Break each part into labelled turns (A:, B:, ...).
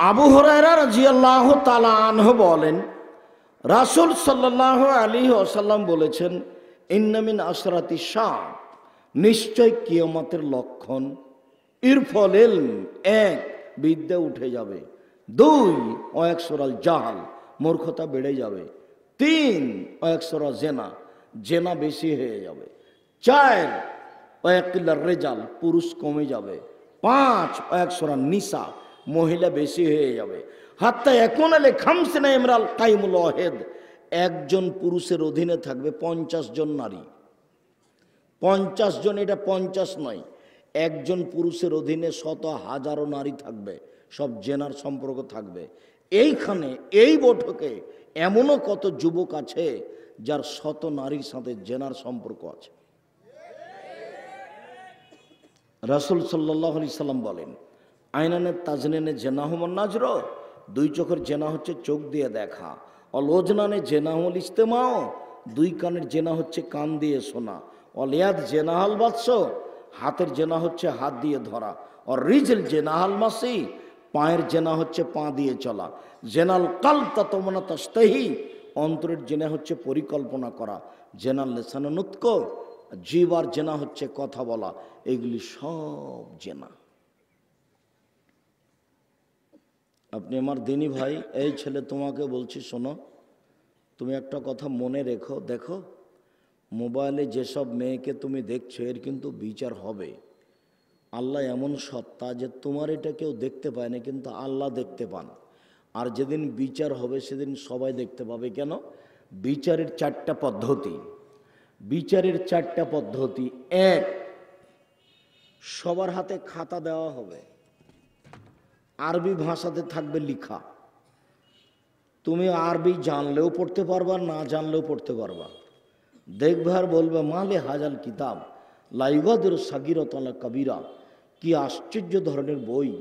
A: আবু হুরায়রা রাদিয়াল্লাহু তাআলা আনহু বলেন, রাসূল সাল্লাল্লাহু আলাইহি ওয়াসাল্লাম বলেছেন, ইন্না মিন আশরাতি শাআ, নিশ্চয় কিয়ামতের লক্ষণ, ইরফাল ইলম, এক, বিদ্যা উঠে যাবে, দুই, ওয়াকসুরাল জাহাল, মূর্খতা বেড়ে যাবে, তিন, ওয়াকসুরা জেনা, জেনা বেশি হয়ে যাবে, চার, ওয়াকিলার রেজাল, পুরুষ কমে যাবে, পাঁচ, ওয়াকসুরা নিসা, মহিলা বেশি হয়ে যাবে, হাত্তা এখন আলে খামসিনা ইমরাল কাইমুল ওয়াহিদ, একজন পুরুষের অধীনে থাকবে 50 জন নারী। 50 জন, এটা 50 নয়, একজন পুরুষের অধীনে শত হাজারো নারী থাকবে, সব জেনার সম্পর্ক থাকবে। এইখানে এই বৈঠকে এমনও কত যুবক আছে যার শত নারীর সাথে জেনার সম্পর্ক আছে। রাসূল সাল্লাল্লাহু আলাইহি সাল্লাম বলেন, আইনানের তাজনিনে জেনাহুমান নাজর, দুই চোখের জেনা হচ্ছে চোখ দিয়ে দেখা, অলোজনানে জেনাহুল ইস্তেমাও, দুই কানের জেনা হচ্ছে কান দিয়ে শোনা, অলিয়াদ জেনাহাল বাদশ, হাতের জেনা হচ্ছে হাত দিয়ে ধরা, আর রিজল জেনাহাল মাসি, পায়ের জেনা হচ্ছে পা দিয়ে চলা, জেনাল কালব তাতমানা তাস্তাহি, অন্তরের জেনা হচ্ছে পরিকল্পনা করা, জেনাল লেসানা নুতক, জিবার জেনা হচ্ছে কথা বলা, এগুলি সব জেনা। আপনি আমার দিনী ভাই, এই ছেলে তোমাকে বলছি, শোনো, তুমি একটা কথা মনে রেখো, দেখো মোবাইলে যেসব মেয়েকে তুমি দেখছো এর কিন্তু বিচার হবে। আল্লাহ এমন সত্তা যে তোমার এটা কেউ দেখতে পায় না, কিন্তু আল্লাহ দেখতে পান। আর যেদিন বিচার হবে সেদিন সবাই দেখতে পাবে। কেন? বিচারের 4টা পদ্ধতি। বিচারের 4টা পদ্ধতি। এক, সবার হাতে খাতা দেওয়া হবে, আরবি ভাষাতে থাকবে লিখা, তুমি আরবি জানলেও পড়তে পারবা, না জানলেও পড়তে পারবা। দেখবে আর বলবে, মালে হাজাল কিতাব লাইগাদের সাগিরতলা কবিরা, কি আশ্চর্য ধরনের বই,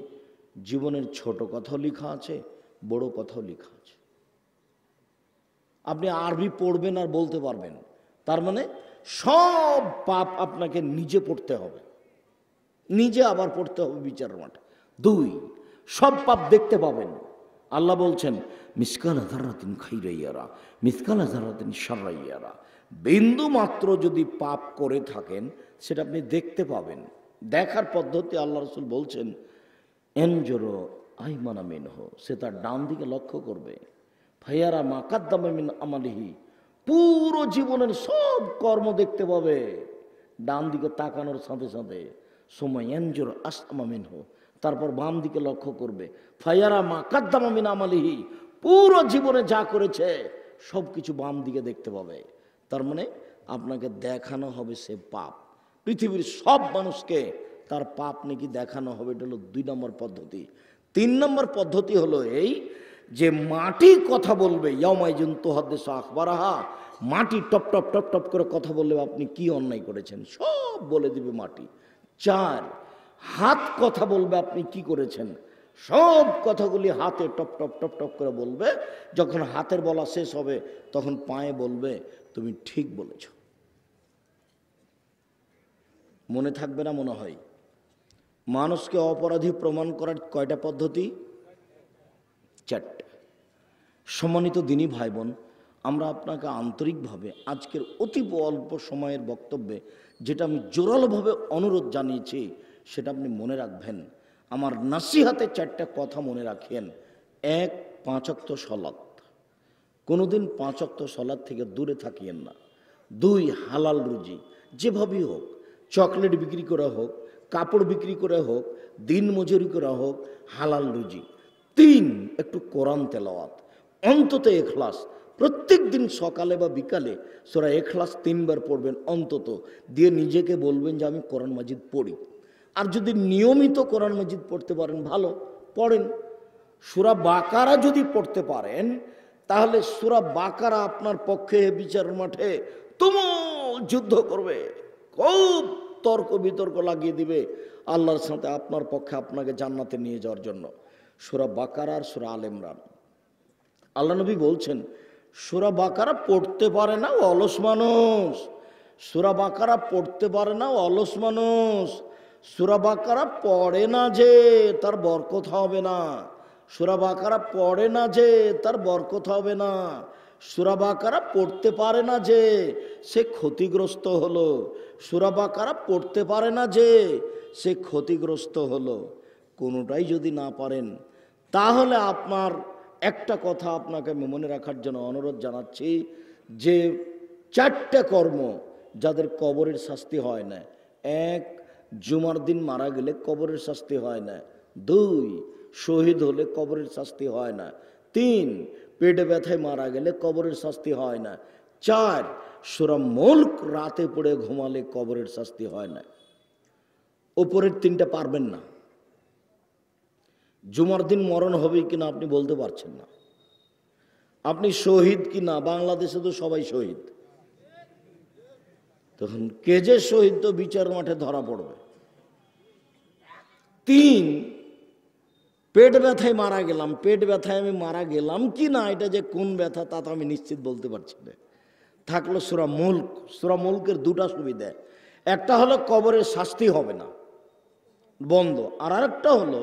A: জীবনের ছোট কথাও লেখা আছে, বড় কথাও লেখা আছে। আপনি আরবি পড়বেন আর বলতে পারবেন, তার মানে সব পাপ আপনাকে নিজে পড়তে হবে, নিজে আবার পড়তে হবে বিচারের মাঠে। দুই, সব পাপ দেখতে পাবেন। আল্লাহ বলছেন, মিসকালা যাররাতিন খাইরাইয়ারা মিসকালা যাররাতিন শাররাইয়ারা, বিন্দু মাত্র যদি পাপ করে থাকেন সেটা আপনি দেখতে পাবেন। দেখার পদ্ধতি আল্লাহ রাসূল বলছেন, এনজুরু আইমানা মিনহু, সে তার ডান দিকে লক্ষ্য করবে, ফায়ারা মা কাদ্দামা মিন আমালিহি, পুরো জীবনের সব কর্ম দেখতে পাবে ডান দিকে তাকানোর সাথে সাথে। সময় এনজুরু আসআমা মিনহু, তারপর বাম দিকে লক্ষ্য করবে, ফায়ারা মা কাদ্দামা মিন আমালিহি, পুরো জীবনে যা করেছে সব কিছু বাম দিকে দেখতে পাবে। তার মানে আপনাকে দেখানো হবে সে পাপ। পৃথিবীর সব মানুষকে তার পাপ নাকি দেখানো হবে। এটা হলো 2 নম্বর পদ্ধতি। 3 নম্বর পদ্ধতি হলো এই যে মাটি কথা বলবে, ইয়াউমাইযিন তুহাদ্দিসু আখবারাহা, মাটি টপ টপ টপ টপ করে কথা বললে আপনি কি অন্যায় করেছেন সব বলে দিবে মাটি। 4, হাত কথা বলবে আপনি কি করেছেন, সব কথাগুলি হাতে টপ টপ টপ টপ করে বলবে। যখন হাতের বলা শেষ হবে তখন পায়ে বলবে, তুমি ঠিক বলেছ। মনে থাকবে না মনে হয়? মানুষকে অপরাধী প্রমাণ করার কয়টা পদ্ধতি? 4টা। সম্মানিত দিনী ভাই বোন, আমরা আপনাকে আন্তরিকভাবে আজকের অতি অল্প সময়ের বক্তব্যে যেটা আমি জোরালোভাবে অনুরোধ জানিয়েছি সেটা আপনি মনে রাখবেন। আমার নাসিহাতে 4টা কথা মনে রাখেন। 1, 5 ওয়াক্ত সালাত, কোনোদিন 5 ওয়াক্ত সালাত থেকে দূরে থাকিয়েন না। 2, হালাল রুজি, যেভাবেই হোক, চকলেট বিক্রি করা হোক, কাপড় বিক্রি করা হোক, দিন মজুরি করা হোক, হালাল রুজি। 3, একটু কোরআন তেলাওয়াত, অন্তত ইখলাস, প্রত্যেক দিন সকালে বা বিকালে সূরা ইখলাস 3 বার পড়বেন অন্তত, দিয়ে নিজেকে বলবেন যে আমি কোরআন মাজিদ পড়ি। আর যদি নিয়মিত কোরআন মাজিদ পড়তে পারেন ভালো, পড়েন। সূরা বাকারা যদি পড়তে পারেন তাহলে সূরা বাকারা আপনার পক্ষে বিচারের মাঠে তুমুল যুদ্ধ করবে, খুব তর্ক বিতর্ক লাগিয়ে দিবে আল্লাহর সাথে আপনার পক্ষে আপনাকে জান্নাতে নিয়ে যাওয়ার জন্য। সূরা বাকারা আর সূরা আলে ইমরান, আল্লাহ নবী বলছেন, সূরা বাকারা পড়তে পারে না অলস মানুষ, সূরা বাকারা পড়তে পারে না অলস মানুষ, সূরা বাকারা পড়ে না যে তার বরকত হবে না, সূরা বাকারা পড়ে না যে তার বরকত হবে না, সূরা বাকারা পড়তে পারে না যে সে ক্ষতিগ্রস্ত হলো, সূরা বাকারা পড়তে পারে না যে সে ক্ষতিগ্রস্ত হলো। কোনোটাই যদি না পারেন তাহলে আপনার একটা কথা আপনাকে আমি মনে রাখার জন্য অনুরোধ জানাচ্ছি যে 4টে কর্ম যাদের কবরের শাস্তি হয় না। 1, জুমার দিন মারা গেলে কবরের শাস্তি হয় না। 2, শহীদ হলে কবরের শাস্তি হয় না। 3, পেটে ব্যথায় মারা গেলে কবরের শাস্তি হয় না। 4, সূরা মুলক রাতে পড়ে ঘুমালে কবরের শাস্তি হয় না। ওপরের 3টা পারবেন না। জুমার দিন মরণ হবে কিনা আপনি বলতে পারছেন না। আপনি শহীদ কিনা, বাংলাদেশে তো সবাই শহীদ, তখন কে যে শহীদ তো বিচার মাঠে ধরা পড়বে। 3, পেট ব্যথায় মারা গেলাম, পেট ব্যথায় আমি মারা গেলাম কি না এটা যে কোন ব্যথা তা তো আমি নিশ্চিত বলতে পারছি না। থাকলো সূরা মুলক। সূরা মুলকের 2টা সুবিধা, একটা হলো কবরের শাস্তি হবে না, বন্ধ। আর আরেকটা হলো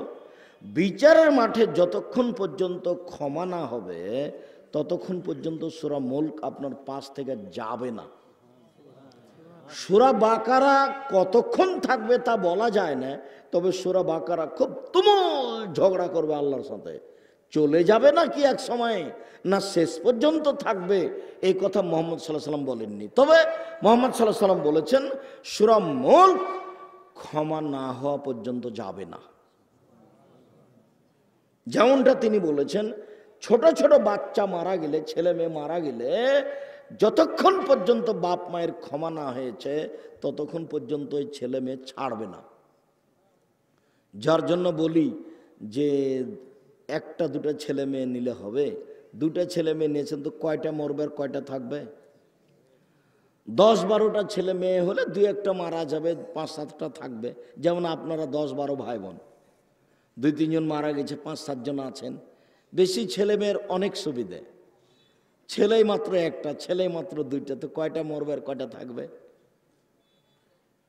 A: বিচারের মাঠে যতক্ষণ পর্যন্ত ক্ষমা না হবে ততক্ষণ পর্যন্ত সূরা মুলক আপনার পাশ থেকে যাবে না। সূরা বাকারা কতক্ষণ থাকবে তা বলা যায় না, তবে সূরা বাকারা খুব তুমুল ঝগড়া করবে আল্লাহর সাথে। চলে যাবে না কি এক সময়, না শেষ পর্যন্ত থাকবে, এই কথা মুহাম্মদ সাল্লাল্লাহু আলাইহি ওয়াসাল্লাম বলেননি। তবে মুহাম্মদ সাল্লাল্লাহু আলাইহি ওয়াসাল্লাম বলেছেন সূরা মুলক ক্ষমা না হওয়া পর্যন্ত যাবে না। যেমনটা তিনি বলেছেন ছোট ছোট বাচ্চা মারা গেলে, ছেলে মেয়ে মারা গেলে যতক্ষণ পর্যন্ত বাপ মায়ের ক্ষমা না হয়েছে ততক্ষণ পর্যন্ত ওই ছেলে মেয়ে ছাড়বে না। যার জন্য বলি যে 1টা 2টা ছেলে মেয়ে নিলে হবে? 2টা ছেলে মেয়ে নিয়েছেন তো কয়টা মরবে আর কয়টা থাকবে? 10-12টা ছেলে মেয়ে হলে 2-1টা মারা যাবে, 5-7টা থাকবে। যেমন আপনারা 10-12 ভাই বোন, 2-3 জন মারা গেছে, 5-7 জন আছেন। বেশি ছেলে মেয়ের অনেক সুবিধে, ছেলেই মাত্র 1টা, ছেলেই মাত্র 2টা, তো কয়টা মরবে আর কয়টা থাকবে?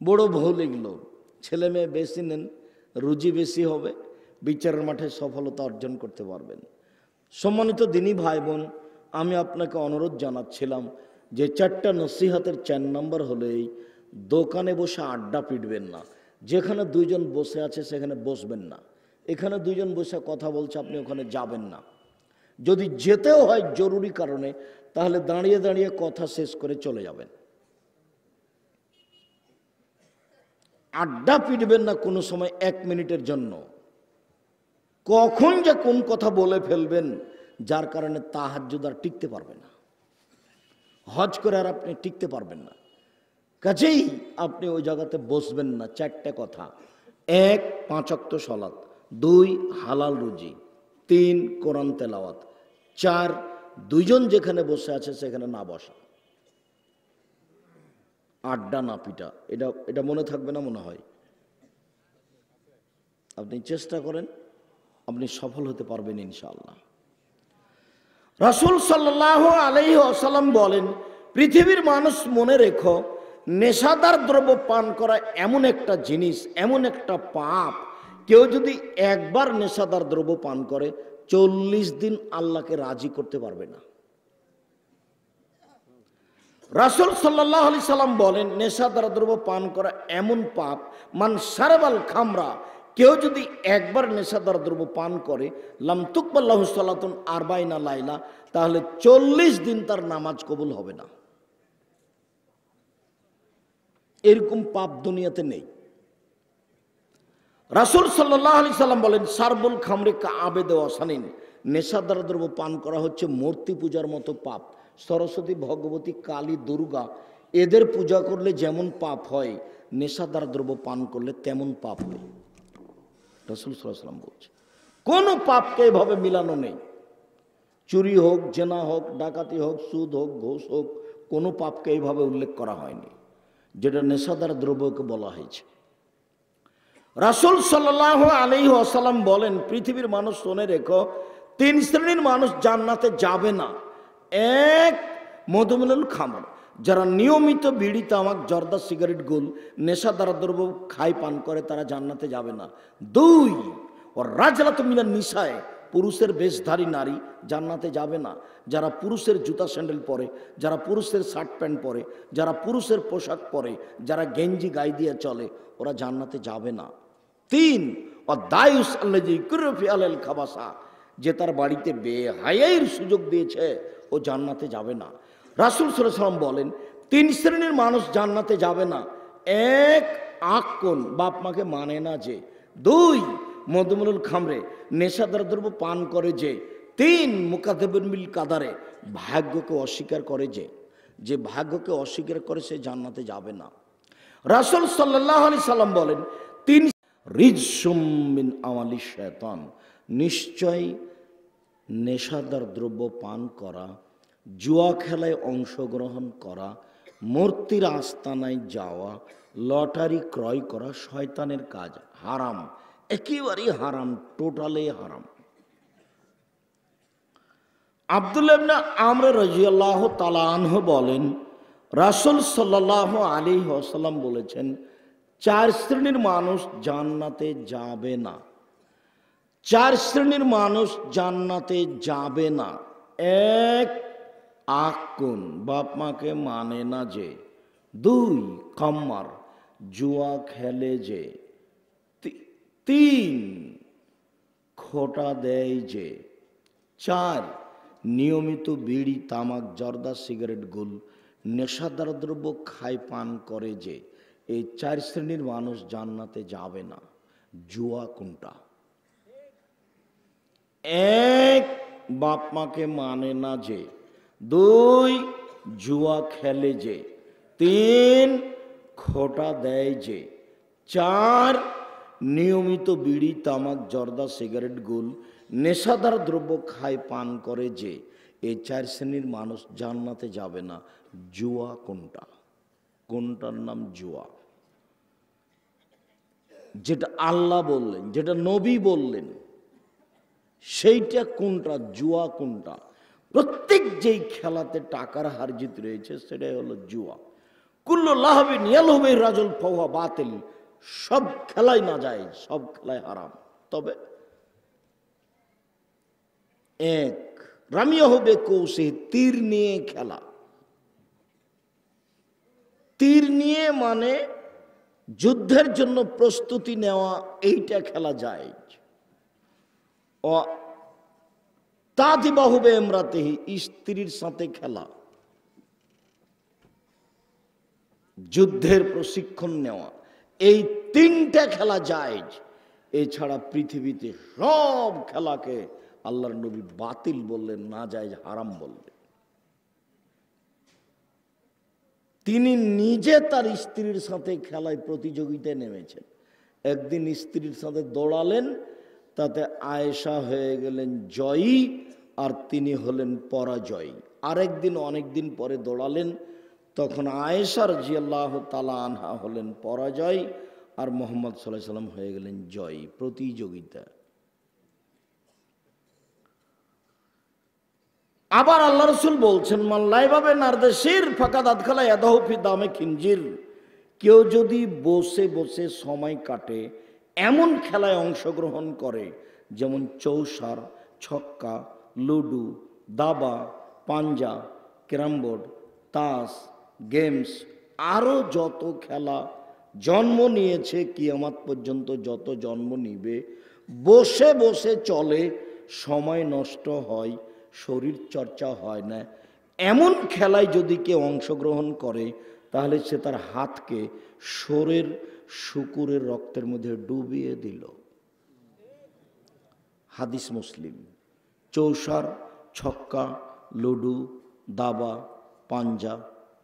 A: বড় ভুল এগুলো। ছেলে মেয়ে বেশি নেন, রুজি বেশি হবে, বিচারের মাঠে সফলতা অর্জন করতে পারবেন। সম্মানিত দিনী ভাই বোন, আমি আপনাকে অনুরোধ জানাচ্ছিলাম যে 4টা নসিহতের 4 নম্বর হলেই দোকানে বসে আড্ডা পিটবেন না। যেখানে 2 জন বসে আছে সেখানে বসবেন না। এখানে 2 জন বসে কথা বলছে, আপনি ওখানে যাবেন না। যদি যেতেও হয় জরুরি কারণে, তাহলে দাঁড়িয়ে দাঁড়িয়ে কথা শেষ করে চলে যাবেন। আড্ডা পিটবেন না কোনো সময় 1 মিনিটের জন্য। কখন যে কোন কথা বলে ফেলবেন যার কারণে তাহাজ্জুদ আর টিকতে পারবে না, হজ করে আর আপনি টিকতে পারবেন না। কাজেই আপনি ওই জায়গাতে বসবেন না। 4টে কথা: 1, 5 ওয়াক্ত সালাত; 2, হালাল রুজি; 3, কোরআন তেলাওয়াত; 4, 2 জন যেখানে বসে আছে সেখানে না বসা, আড্ডা না পিটা। এটা মনে থাকবে না মনে হয়? আপনি চেষ্টা করেন, আপনি সফল হতে পারবেন ইনশাআল্লাহ। রাসূল সাল্লাল্লাহু আলাইহি ওয়াসাল্লাম বলেন, পৃথিবীর মানুষ মনে রেখো, নেশাদার দ্রব্য পান করা এমন একটা জিনিস, এমন একটা পাপ, কেউ যদি একবার নেশাদার দ্রব্য পান করে 40 দিন আল্লাহকে রাজি করতে পারবে না। রাসূল সাল্লাল্লাহু আলাইহি সাল্লাম বলেন, নেশাদার দ্রব্য পান করা এমন পাপ, মান শারাবাল খামরা, কেউ যদি একবার নেশাদার দ্রব্য পান করে, লাম তুকবাল লাহু সালাতুন 40 লাইলা, তাহলে 40 দিন তার নামাজ কবুল হবে না। এরকম পাপ দুনিয়াতে নেই। রাসূল সাল্লাল্লাহু আলাইহি সাল্লাম বলেন, সারবুল খামরি কা আবেদ ওয়াসানিন, নেশাদার দ্রব্য পান করা হচ্ছে মূর্তি পূজার মতো পাপ। সরস্বতী, ভগবতী, কালী, দুর্গা এদের পূজা করলে যেমন পাপ হয়, নেশাদার দ্রব্য পান করলে তেমন পাপ হয়। রাসূল সাল্লাল্লাহু আলাইহি সাল্লাম বলছে, কোনো পাপকে এভাবে মিলানো নেই। চুরি হোক, জেনা হোক, ডাকাতি হোক, সুদ হোক, ঘুষ হোক, কোনো পাপকে এইভাবে উল্লেখ করা হয়নি যেটা নেশাদার দ্রব্যকে বলা হয়েছে। রাসূল সাল্লাল্লাহু আলাইহি ওয়াসাল্লাম বলেন, পৃথিবীর মানুষ শুনে রেখো, 3 শ্রেণীর মানুষ জান্নাতে যাবে না। 1, মধুমিলুল খামর, যারা নিয়মিত বিড়ি, তামাক, জর্দা, সিগারেট, গুল, নেশাদার দ্রব্য খায়, পান করে, তারা জান্নাতে যাবে না। 2, ও রাজলাতু মিনান নিসায়ে, পুরুষের বেশধারী নারী জান্নাতে যাবে না। যারা পুরুষের জুতা স্যান্ডেল পরে, যারা পুরুষের শার্ট প্যান্ট পরে, যারা পুরুষের পোশাক পরে, যারা গেঞ্জি গায়ে দিয়ে চলে, ওরা জান্নাতে যাবে না। 3, দায়ুস আল্লাযী কুরফি আলাল খাবাসা, যে তার বাড়িতে বেহায়াইর সুযোগ দিয়েছে, ও জান্নাতে যাবে না। রাসূল সাল্লাল্লাহু আলাইহি ওয়াসাল্লাম বলেন 3 শ্রেণীর মানুষ জান্নাতে যাবে না। 1, আক্কুন, বাপ মাকে মানে না যে। 2, মদমুনুল খামরে, নেশাদার দ্রব্য পান করে যে। 3, মুকাদ্দিবুল বিল কাদারে, ভাগ্যকে অস্বীকার করে যে ভাগ্যকে অস্বীকার করে সে জান্নাতে যাবে না। রাসূল সাল্লাল্লাহু আলাইহি সাল্লাম বলেন 3 রিজসুম মিন আমালি শয়তান, নিশ্চয় নেশাদার দ্রব্য পান করা, জুয়া খেলায় অংশগ্রহণ করা, মূর্তির আস্তানায় যাওয়া, লটারি ক্রয় করা শয়তানের কাজ, হারাম, একেবারেই হারাম, টোটালি হারাম। আব্দুল্লাহ ইবনে আমর রাদিয়াল্লাহু তাআলা আনহু বলেন রাসূল সাল্লাল্লাহু আলাইহি ওয়াসাল্লাম বলেছেন 4 শ্রেণীর মানুষ জান্নাতে যাবে না। 4 শ্রেণীর মানুষ জান্নাতে যাবে না। 1, আক্কুন, বাপ মাকে মানে না যে। 2, কাম্মার, জুয়া খেলে যে। 3, খোটা দেয় যে। 4, নিয়মিত বিড়ি, তামাক, জর্দা, সিগারেট, গুল, নেশাদার দ্রব্য খায়, পান করে যে। এই 4 শ্রেণীর মানুষ জান্নাতে যাবে না। জুয়া কোনটা? 1, বাপ মাকে মানে না যে। 2, জুয়া খেলে যে। 3, খোটা দেয় যে। 4, নিয়মিত বিড়ি, তামাক, জর্দা, সিগারেট, গুল, নেশাদার দ্রব্য খায়, পান করে যে। এই 4 শ্রেণীর মানুষ জান্নাতে যাবে না। জুয়া কোনটা? কোনটার নাম জুয়া? যেটা আল্লাহ বললেন, যেটা নবী বললেন, সেইটা কোনটা? জুয়া কোনটা? প্রত্যেক যেই খেলাতে টাকার হার জিত রয়েছে সেটাই হলো জুয়া। কুল্লু লাহবিন ইয়ালহুবি রাজুল ফাহুয়া বাতিল, সব খেলাই না যায়, সব খেলায় হারাম। তবে 1, রামিয়া হবে কৌশে, তীর নিয়ে খেলা। তীর নিয়ে মানে যুদ্ধের জন্য প্রস্তুতি নেওয়া, এইটা খেলা যায়। ও তাদিবা হবে এমরাতেহি, স্ত্রীর সাথে খেলা, যুদ্ধের প্রশিক্ষণ নেওয়া, এই 3টা খেলা যায়। এছাড়া পৃথিবীতে সব খেলাকে আল্লাহর নবী বাতিল বললেন, না যায়, হারাম বললেন। তিনি নিজে তার স্ত্রীর সাথে খেলায় প্রতিযোগিতায় নেমেছেন। একদিন স্ত্রীর সাথে দৌড়ালেন, তাতে আয়েশা হয়ে গেলেন জয়ী আর তিনি হলেন পরাজয়ী। আরেকদিন অনেকদিন পরে দৌড়ালেন, তখন আয়েশা রাদিয়াল্লাহু তাআলা আনহা হলেন পরাজয় আর মুহাম্মদ সাল্লাল্লাহু আলাইহি ওয়াসাল্লাম হয়ে গেলেন জয়ী। প্রতিযোগিতা। আবার আল্লাহ রাসূল বলছেন মাল্লাইভাবে নারদেশির ফাঁকা দাঁতখালা ইয়াদাহু ফি দামে খিনজির, কেউ যদি বসে বসে সময় কাটে এমন খেলায় অংশগ্রহণ করে যেমন চৌসার, ছক্কা, লুডু, দাবা, পাঞ্জা, ক্যারামবোর্ড, তাস, গেমস, আরও যত খেলা জন্ম নিয়েছে কিয়ামত পর্যন্ত যত জন্ম নিবে, বসে বসে চলে, সময় নষ্ট হয়, শরীর চর্চা হয় না, এমন খেলায় যদি কেউ অংশগ্রহণ করে তাহলে সে তার হাতকে শোরের শুকুরের রক্তের মধ্যে ডুবিয়ে দিল। হাদিস মুসলিম। চৌসার, ছক্কা, লুডু, দাবা, পাঞ্জা,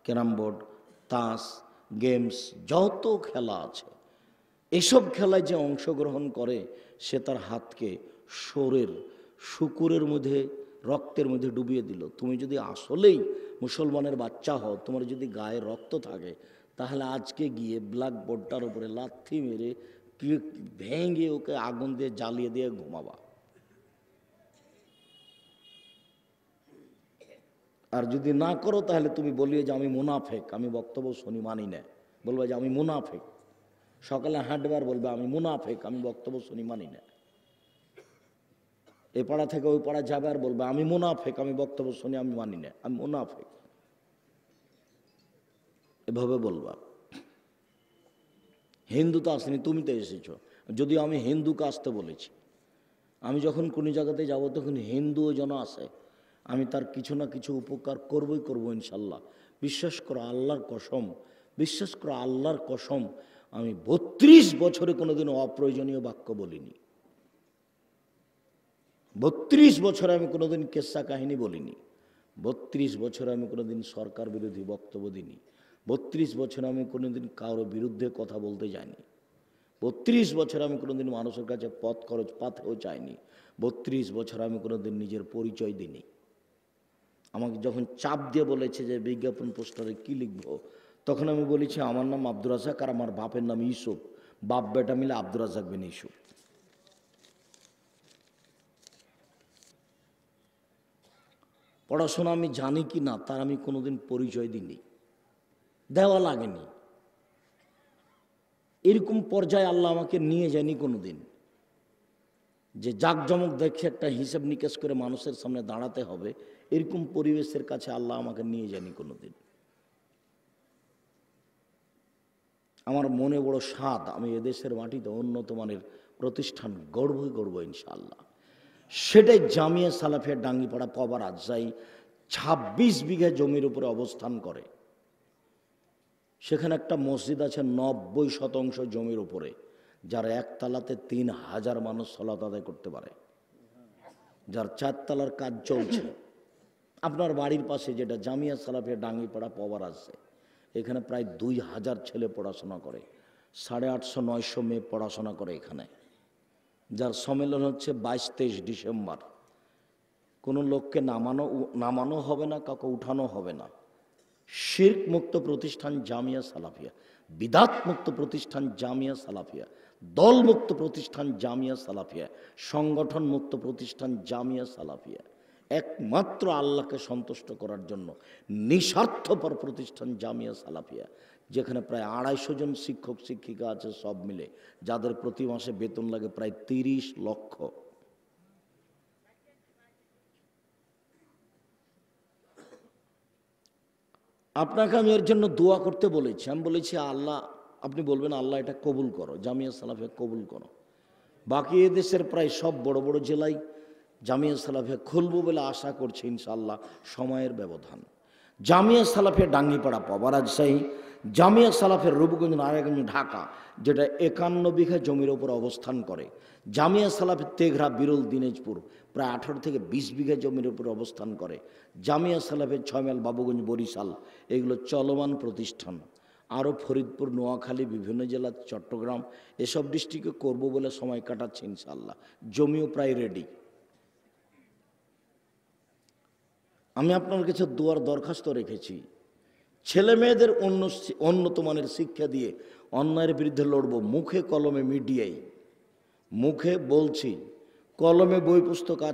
A: ক্যারামবোর্ড, তাস, গেমস, যত খেলা আছে এসব খেলায় যে অংশগ্রহণ করে সে তার হাতকে শোরের শুকুরের মধ্যে রক্তের মধ্যে ডুবিয়ে দিল। তুমি যদি আসলেই মুসলমানের বাচ্চা হও, তোমার যদি গায়ে রক্ত থাকে, তাহলে আজকে গিয়ে ব্ল্যাকবোর্ডটার উপরে লাথি মেরে ভেঙে ওকে আগুন দিয়ে জ্বালিয়ে দিয়ে ঘুমাবা। আর যদি না করো তাহলে তুমি বলিয়ে যে আমি মুনাফেক, আমি বক্তব্য শুনি, মানি না। বলবে যে আমি মুনাফেক। সকালে হাঁটবার বলবে আমি মুনাফেক, আমি বক্তব্য শুনি, মানি না। এ পাড়া থেকে ওই পাড়া যাবে আর বলবে আমি মুনাফেক, আমি বক্তব্য শুনি আমি মানি না, আমি মুনাফেক, এভাবে বলবা। হিন্দু তো আসেনি, তুমি তো এসেছ। যদিও আমি হিন্দুকে আসতে বলেছি। আমি যখন কোনো জায়গাতে যাব তখন হিন্দুও যেন আসে, আমি তার কিছু না কিছু উপকার করবই করবো ইনশাল্লাহ। বিশ্বাস করো আল্লাহর কসম, বিশ্বাস করো আল্লাহর কসম, আমি 32 বছরে কোনোদিন অপ্রয়োজনীয় বাক্য বলিনি। 32 বছরে আমি কোনোদিন কেসা কাহিনী বলিনি। 32 বছরে আমি কোনোদিন সরকার বিরোধী বক্তব্য দিইনি। 32 বছরে আমি কোনোদিন কারোর বিরুদ্ধে কথা বলতে যাইনি। 32 বছর আমি কোনোদিন মানুষের কাছে পথ খরচ পাতেও চাইনি। 32 বছর আমি কোনোদিন নিজের পরিচয় দিইনি। আমাকে যখন চাপ দিয়ে বলেছে যে বিজ্ঞাপন পোস্টারে কি লিখবো, তখন আমি বলেছি আমার নাম আব্দুর রাজ্জাক আর আমার বাপের নাম ইউসুফ, বাপ বেটা মিলে আব্দুর রাজ্জাক বিন ইউসুফ। পড়াশোনা আমি জানি কি না তার আমি কোনোদিন পরিচয় দিইনি, দেওয়া লাগেনি। এরকম পর্যায়ে আল্লাহ আমাকে নিয়ে যায়নি কোনোদিন যে জাঁকজমক দেখে একটা হিসাব নিকাশ করে মানুষের সামনে দাঁড়াতে হবে, এরকম পরিবেশের কাছে আল্লাহ আমাকে নিয়ে যায়নি কোনোদিন। আমার মনে বড় স্বাদ আমি এদেশের মাটিতে উন্নত মানের প্রতিষ্ঠান গড়বই গড়ব ইনশাআল্লাহ। সেটাই জামিয়া সালাফিয়া ডাঙ্গিপাড়া পবা রাজশাহী 26 বিঘা জমির উপরে অবস্থান করে। সেখানে একটা মসজিদ আছে 90% জমির উপরে, যার একতলাতে 3000 মানুষ সালাত আদায় করতে পারে, যার 4 তলার কাজ চলছে। আপনার বাড়ির পাশে যেটা জামিয়া সালাফিয়া ডাঙ্গিপাড়া পবা রাজশাহী, এখানে প্রায় 2000 ছেলে পড়াশোনা করে, 850-900 মেয়ে পড়াশোনা করে এখানে, যার সম্মেলন হচ্ছে 22-23 ডিসেম্বর। কোনো লোককে নামানো হবে না, কাউকে উঠানো হবে না। শিরক মুক্ত প্রতিষ্ঠান জামিয়া সালাফিয়া, বিদাত মুক্ত প্রতিষ্ঠান জামিয়া সালাফিয়া, দল মুক্ত প্রতিষ্ঠান জামিয়া সালাফিয়া, সংগঠন মুক্ত প্রতিষ্ঠান জামিয়া সালাফিয়া, একমাত্র আল্লাহকে সন্তুষ্ট করার জন্য নিঃস্বার্থপর প্রতিষ্ঠান জামিয়া সালাফিয়া, যেখানে প্রায় 250 জন শিক্ষক শিক্ষিকা আছে সব মিলে, যাদের প্রতি মাসে বেতন লাগে প্রায় 30 লক্ষ। আপনাকে আমি এর জন্য দোয়া করতে বলেছি। আমি বলেছি আল্লাহ, আপনি বলবেন আল্লাহ এটা কবুল করো, জামিয়া সালাফিয়া কবুল করো। বাকি এদেশের প্রায় সব বড় বড় জেলায় জামিয়া সালাফিয়া খুলবো বলে আশা করছি ইনশাআল্লাহ, সময়ের ব্যবধান। জামিয়া সালাফিয়া ডাঙ্গিপাড়া পবা রাজশাহী, জামিয়া সালাফিয়া রূপগঞ্জ নারায়ণগঞ্জ ঢাকা, যেটা 51 বিঘা জমির ওপর অবস্থান করে। জামিয়া সালাফিয়া তেঘরা বিরল দিনাজপুর, প্রায় 18 থেকে 20 বিঘা জমির উপর অবস্থান করে। জামিয়া সালাফিয়া 6 মাইল বাবুগঞ্জ বরিশাল, এগুলো চলমান প্রতিষ্ঠান। আরও ফরিদপুর, নোয়াখালী, বিভিন্ন জেলা, চট্টগ্রাম, এসব ডিস্ট্রিক্টে করব বলে সময় কাটাচ্ছে ইনশাআল্লাহ। জমিও প্রায় রেডি। আমি আপনার কাছে দোয়ার দরখাস্ত রেখেছি, ছেলে মেয়েদের উন্নত মানের শিক্ষা দিয়ে অন্যায়ের বিরুদ্ধে লড়ব, মুখে কলমে মিডিয়ায়। মুখে বলছি, কলমে বই পুস্তক